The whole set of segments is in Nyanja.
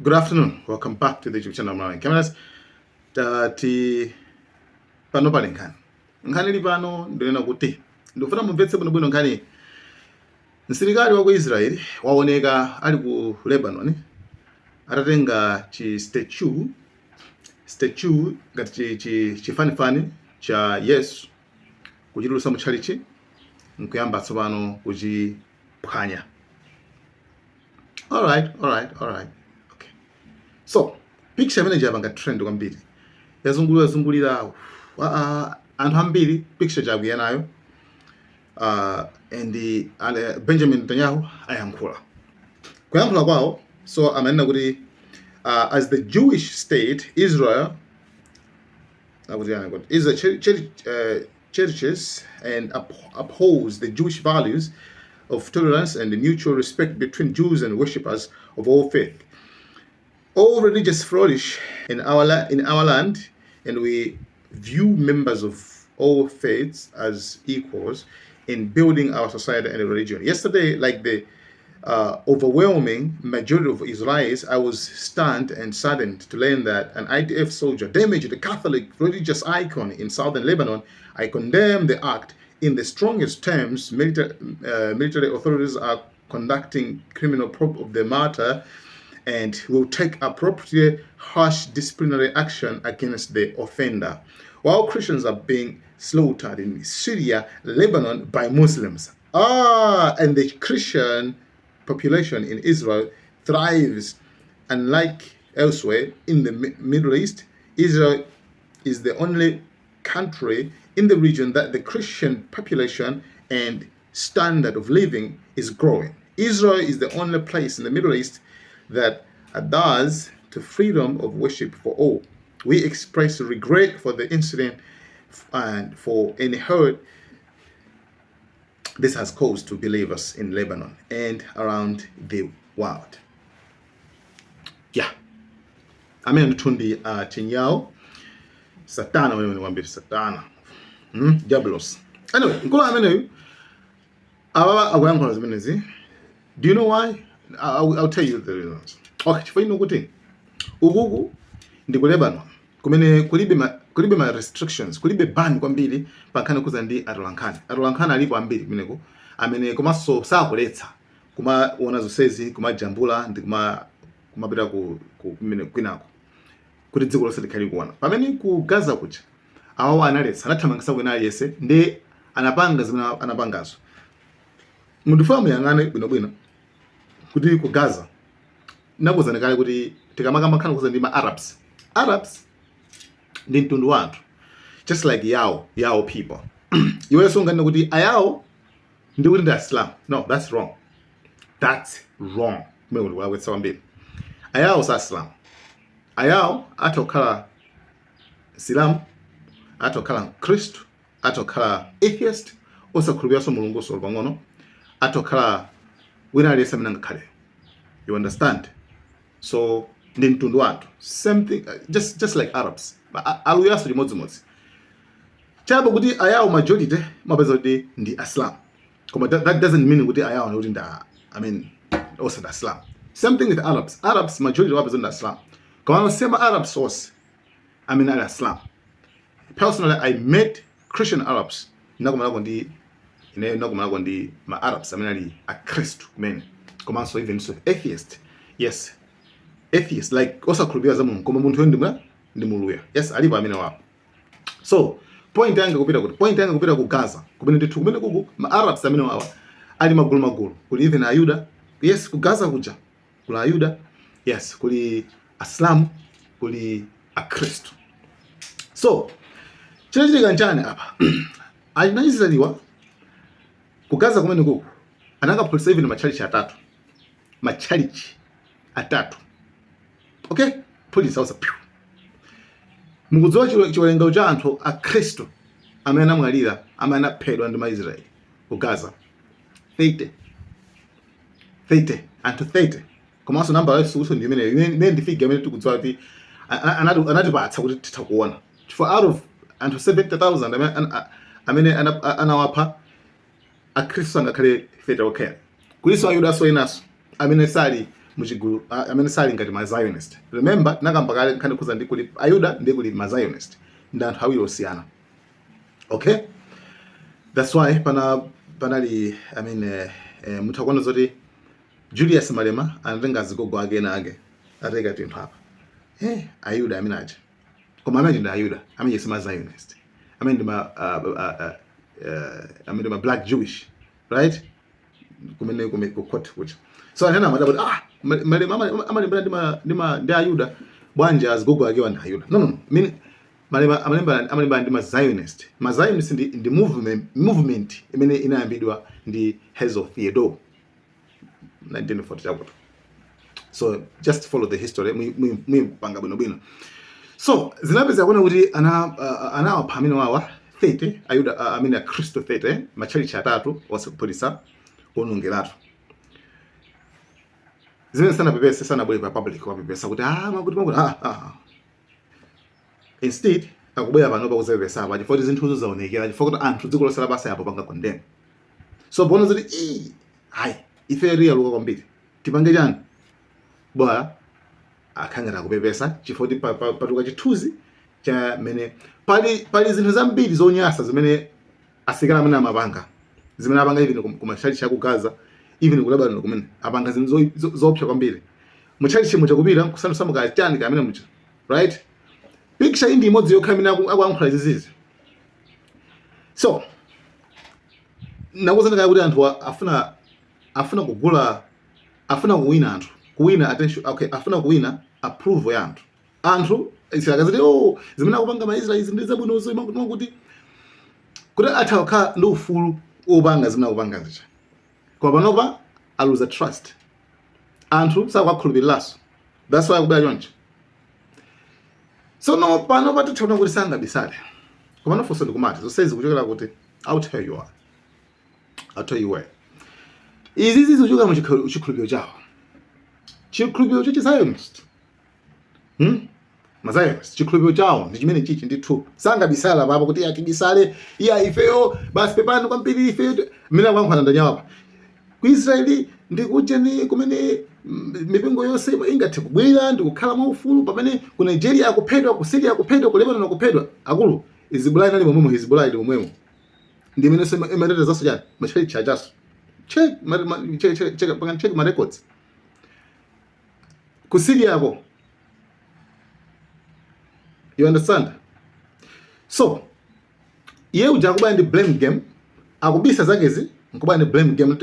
Good afternoon. Welcome back to the YouTube channel Mlawi Cameras. Ti pano pali nkhani ili pano ndinena kuti ndikufuna mumvetse bwinobwino nkhani. Msilikali wa ku Israeli waoneka ali ku Lebanon atatenga statue ngati chifanifani cha Yesu kuchitulutsa mutchalichi nkuyamba tsopano kuchiphwanya. All right. So, picture imene yapanga trend kwambiri. Yazungulira anthu ambiri picture chakuya nayo. And Benjamin Netanyahu ayankhula. Kuyankhula kwawo, so amanena kuti as the Jewish state, Israel cherishes and upholds the Jewish values of tolerance and the mutual respect between Jews and worshippers of all faith. All religions flourish in our land, and we view members of all faiths as equals in building our society and religion. Yesterday, like the overwhelming majority of Israelis, I was stunned and saddened to learn that an IDF soldier damaged a Catholic religious icon in southern Lebanon. I condemn the act in the strongest terms. Military authorities are conducting criminal probe of the matter and will take appropriate harsh disciplinary action against the offender. While Christians are being slaughtered in Syria, Lebanon by Muslims. And the Christian population in Israel thrives. Unlike elsewhere in the Middle East, Israel is the only country in the region that the Christian population and standard of living is growing. Israel is the only place in the Middle East that adheres to freedom of worship for all. We express regret for the incident and for any hurt this has caused to believers in Lebanon and around the world. Yeah. Amen. Tundi chinyao satana wewe niwaambie satana. Diablos. Anyway, nkula amene aba akuyankhula zimenezi. Do you know why? I'll tell you the reasons. Okay, chifukwa kuti ukuku ndi ku Lebanon kumene kulibe ma restrictions, kulibe ban kwambiri pakhana kuza ndi atolankhani alipo ambiri kumeneko amene komanso sakuletsa kumaona zonsezi kumajambula ndi kumapita kumene kwinako kuti dziko lonse likhale kuona. Pamene ku Gaza kuja awawo analetsa, anathamangisa kwina aliyense ndi anapanga zimene anapangazo. Mundifuna muyang'ane bwinobwino kuti ku Gaza nakuzana kale kuti tikamakamakhala kuza ndi ma Arabs ndi mtundu wa anthu just like yawo people. Iwe songane kuti ayawo ndi kuti ndi Islam. No, that's wrong. Kumene kuti kulawetsa kwambiri. Ayawo sa Islam. Ayawo atokhala Islam, atokhala Kristu, atokhala atheist, osakhulupiriraso mulungu solo pang'ono, atokhala wina aliyense amene angakhale. You understand? So ndi mtundu wa anthu. Same thing, just like Arabs. Aluyaso limodzi. Chabo kuti ayawo majority mapeza kuti ndi Islam. Koma that doesn't mean kuti ayawo ndi kuti also the Islam. Same thing with Arabs. Arabs majority wapeza ndi Islam. Koma same Arabs also ali Islam. Personally, I met Christian Arabs. Nakumalako ndi ma Arabs ali a Kristu kumene. Koma so even so atheist. Yes. Atheist like osakhulupirira za Mulungu koma munthu ndi muluya. Yes, alipo amene wapo. So, point yanga kupita ku Gaza. Kumene ndithu kumene kuku ma Arabs amene wawa ali magulu. Kuli even Ayuda. Yes, ku Gaza kuja. Kuli Ayuda. Yes, kuli Islam, kuli Akristu. So, chinachitika nchani apa? Anayizaliwa ku Gaza kumene kuku. Anakaphulitsa even machalichi atatu. Okay? Police also. Mukudziwa chiwerenga cha anthu a Kristu amene amwalira amene aphedwa ndi Maisraeli ku Gaza 30 anthu 30. Komanso namba yaisuso ndi imene ndifika amene tikudziwa kuti anatipatsa kuti titha kuona. For out of anthu 70,000 amene anawapha a Kristu angakhale 30 okay. Kuliso Ayuda so inaso amene sali muchigulu amene sali ngati ma Zionist. Remember nakamba kale nkhani khuza ndi kuli Ayuda ndi kuli ma Zionist ndi anthu awiri osiyana. Okay, that's why panali mutakuona zoti Julius Malema anatenga azigogo ake ake ateka tinthu apa Ayuda amene aja koma amene ndi Ayuda amene si ma Zionist amene ndi ma black Jewish, right? Kumene court which so anena amati Malema amalimbana ndi Ayuda bwanja azigogo ake ndi Ayuda. No, Malema amalimbana ndi ma Zionist. Ma Zionist ndi movement imene inayambidwa ndi Herzl Theodor 1940 chakuti. So just follow the history muyipanga bwinobwino. So zinapeza kuona kuti anawapha amene wawa 30 Ayuda amene Kristo 30 machalichi atatu wasikupolisa onongeratu. Zimene sanapepese sanabwere pa public wapepesa kuti makuti instead akubwera pano pakuzepesa apa chifukwa zinthuzo zaonekera chifukwa kuti anthu dziko lonse lapansi apo panga condemn. So bona zoti hayi ife real luka kwambiri tipange chani bwa akhangata kupepesa chifukwa patuka chithunzi cha mene pali zinthu zambiri zonyasa zimene asikala amene amapanga zimene apanga even kumachali cha ku Gaza even kulaba no kumene apanga zinthu zopsa kwambiri muchali chimwe chakupita kusamuka chani kamene mucha, right? Picture indi imodzi yokha amene akuyankhula izizi. So nakuzandika kuti anthu afuna kugula, afuna kuwina anthu, kuwina attention, okay, afuna kuwina approval ya anthu isakaziti zimene akupanga maIsraeli ndi zabwino zo kuti athakha ndi ufulu opanga zimene akupanga zicha. Kwa panopa aluza trust anthu sakukhulupiriraso. That's why akubwera choncho. So no panopa tithaona kuti sanga bisale koma nofonso ndikumati zonsezi kuchokera kuti I'll tell you where izi zizochoka mu chikhulupiriro chawo. Chikhulupiriro cha Zionist ma Zionist chikhulupiriro chawo ndi chimene chichi ndithu sanga bisala baba kuti akibisale ifeyo basi pepano kwambiri ifeyo mina kwankwana ndanyapa ku Israeli ndikucheni kumene mipingo yonse ingathe kubwera ndikukhala maufulu pamene ku Nigeria akuphedwa, ku Syria akuphedwa, ku Lebanon akuphedwa akulu Hezbollah nali momwe Hezbollah ndi momwe ndi mene sema emereta zaso jana machali chajaso check my records ku Syria ako. You understand? So ye ujakubaya ndi blame game akubisa zakezi nkubaya ndi blame game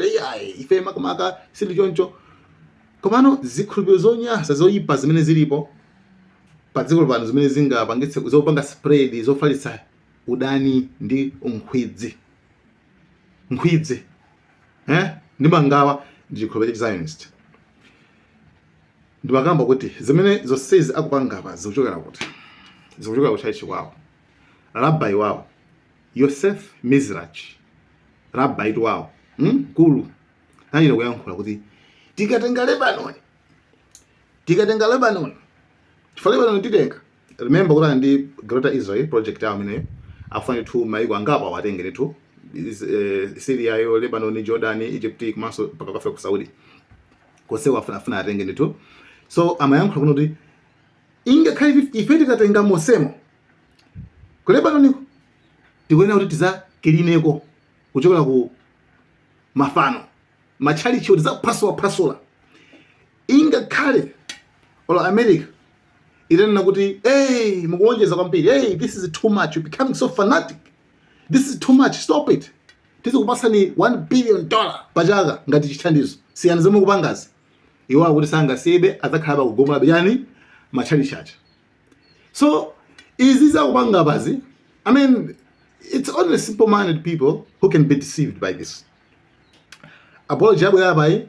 ife makamaka sili choncho komano zikhulupiriro zonyasa zoyipa zimene zilipo pa dziko pano zimene zingapangitse zopanga spread zofalitsa udani ndi nkhwidzi ndi mangawa ndi chikhulupiriro cha Zionist. Ndimakamba kuti zimene zonsezi akupanga apa zikuchokera kuti chaichi kwawo rabbi wawo Yosef Mizrach rabbi wawo gulu anachita kuyankhula kuti tikatenga Lebanon chifukwa Lebanon titenga. Remember kuti ndi Greater Israel project yawo imeneyo afuna tu maiko angapa watengere tu Syria yo Lebanon Jordan Egypt kumaso paka kafika ku Saudi kose wafuna atengere tu. So amayankhula kuno kuti inga khali ife tikatenga mosemo ku Lebanon tikuona kuti tizakilineko kuchokera ku mafano machali choti za pasula inga khale ola America itanena kuti mukuonjeza kwambiri this is too much, you're becoming so fanatic, this is too much, stop it. Tizikupasani $1 billion pachaka ngati chithandizo siyani zomwe kupangazi iwo akuti sanga sibe azakhala kugomera bejani machali chacha. So izi zakupanga bazi, I mean it's only simple-minded people who can be deceived by this. Apology yabo yabai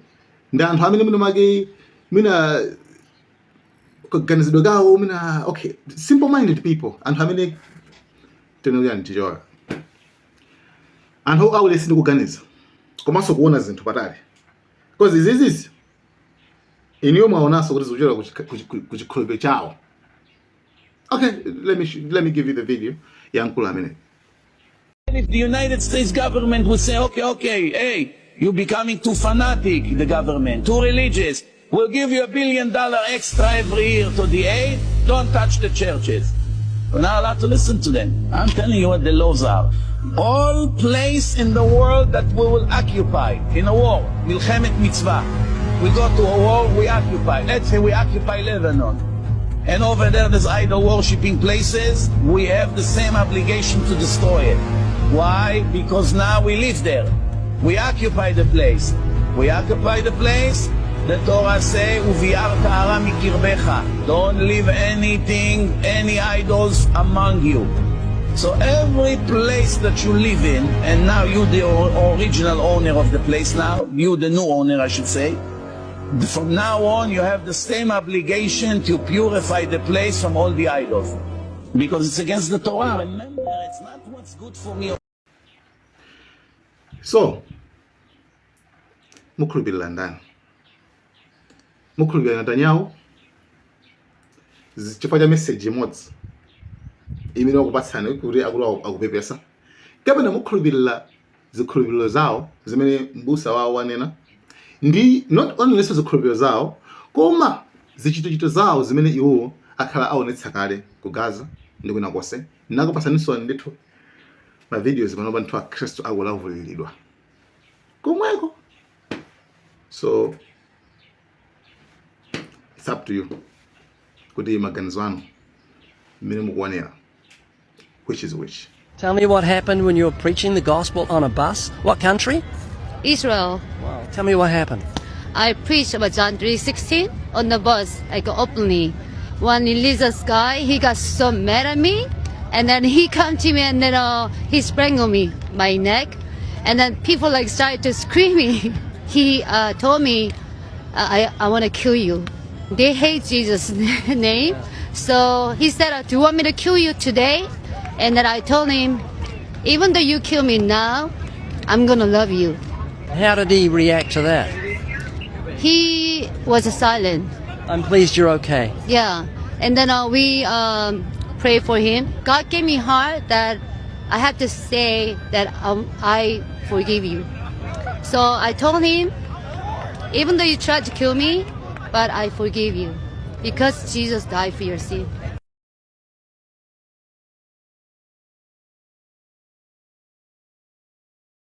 ndi anthu amene muno make mina kuganizidwa gawo mina okay simple-minded people anthu amene tenelani tijoya anthu awulesi ndi kuganiza komanso kuona zinthu patali because izizi iniyo mwaonaso kuti zikuchokera kuchikhulupiriro chawo. Okay, let me give you the video ya mkulu amene. If the United States government would say, okay, hey, you're becoming too fanatic, the government, too religious. We'll give you $1 billion extra every year to the aid. Don't touch the churches. We're not allowed to listen to them. I'm telling you what the laws are. All place in the world that we will occupy in a war, Milchemet Mitzvah. We go to a war, we occupy. Let's say we occupy Lebanon. And over there there's idol worshipping places. We have the same obligation to destroy it. Why? Because now we live there. We occupy the place. We occupy the place. The Torah say, "Uvi'arta hara mikirbecha." Don't leave anything, any idols among you. So every place that you live in, and now you the original owner of the place now, you the new owner I should say, from now on you have the same obligation to purify the place from all the idols. Because it's against the Torah. Remember, it's not what's good for me. So, mukhulupirira ndani? Mukhulupirira Netanyahu chifukwa cha message imodzi imene akupatsani kuti akupepesa, kapena mukhulupirira zikhulupiriro zawo zimene mbusa wawo wanena, ndi not only leso zikhulupiriro zawo koma zichitochito zawo zimene iwo akhala aonetsa kale ku Gaza ndi kwina konse. Nakupatsaninso ndithu ma videos panopa anthu a Khristu akulavuliridwa komweko. So it's up to you kuti maganizo anu mmene mukuonera which is which. Tell me what happened when you were preaching the gospel on a bus. What country? Israel. Wow. Tell me what happened. I preached about John 3:16 on the bus, like openly. One religious guy, he got so mad at me, and then he come to me and then he strangled me, my neck, and then people like started to screaming. He told me, I want to kill you. They hate Jesus' name. So he said, do you want me to kill you today? And then I told him, even though you kill me now, I'm going to love you. How did he react to that? He was silent. I'm pleased you're okay. Yeah. And then we pray for him. God gave me heart that I have to say that I forgive you. So I told him, even though you tried to kill me, but I forgive you because Jesus died for your sin.